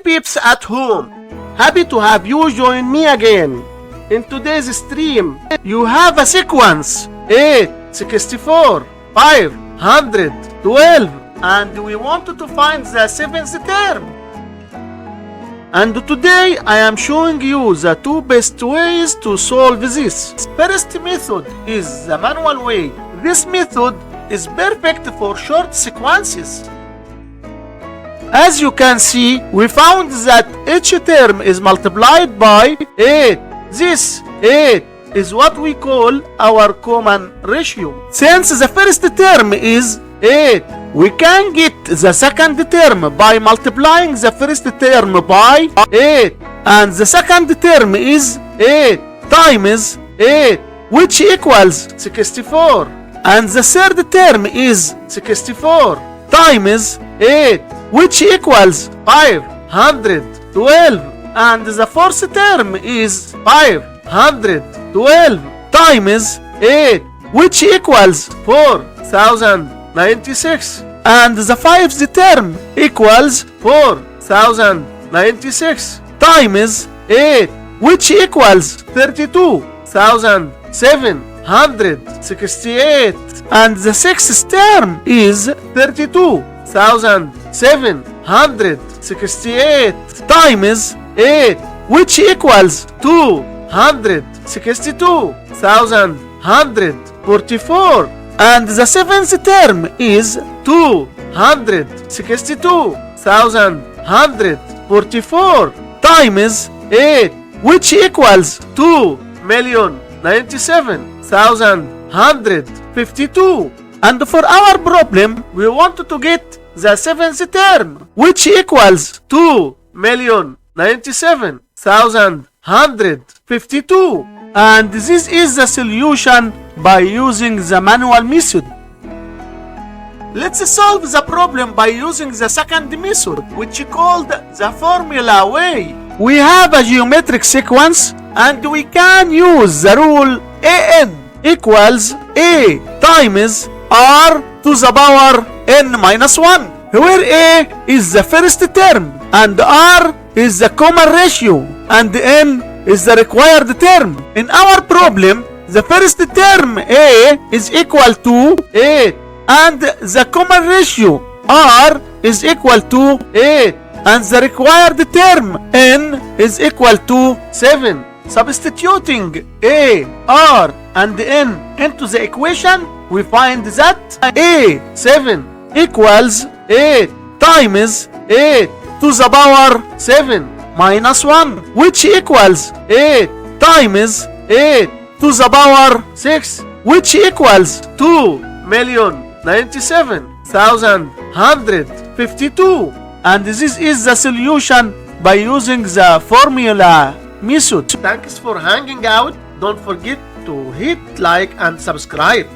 peeps at home, happy to have you join me again. In today's stream, you have a sequence 8, 64, 512, and we wanted to find the seventh term. And today I am showing you the two best ways to solve this. First method is the manual way. This method is perfect for short sequences. As you can see, we found that each term is multiplied by 8. This 8 is what we call our common ratio. Since the first term is 8, we can get the second term by multiplying the first term by 8. And the second term is 8 times 8, which equals 64. And the third term is 64 times 8, which equals 512. And the fourth term is 512 times 8, which equals 4096. And the fifth term equals 4096 times 8, which equals 32,768. And the sixth term is 32,768 times 8, which equals 262,144. And the seventh term is 262,144 times 8, which equals 2,097,152. And for our problem, we want to get the seventh term, which equals 2,097,152. And this is the solution by using the manual method. Let's solve the problem by using the second method, which is called the formula way. We have a geometric sequence and we can use the rule an equals a times r to the power n minus 1, where a is the first term and r is the common ratio and n is the required term. In our problem, the first term a is equal to 8 and the common ratio r is equal to 8 and the required term n is equal to 7. Substituting a, r and n into the equation, we find that a 7 equals 8 times 8 to the power 7 minus 1, which equals 8 times 8 to the power 6, which equals 2,097,152. And this is the solution by using the formula method. Thanks for hanging out. Don't forget to hit like and subscribe.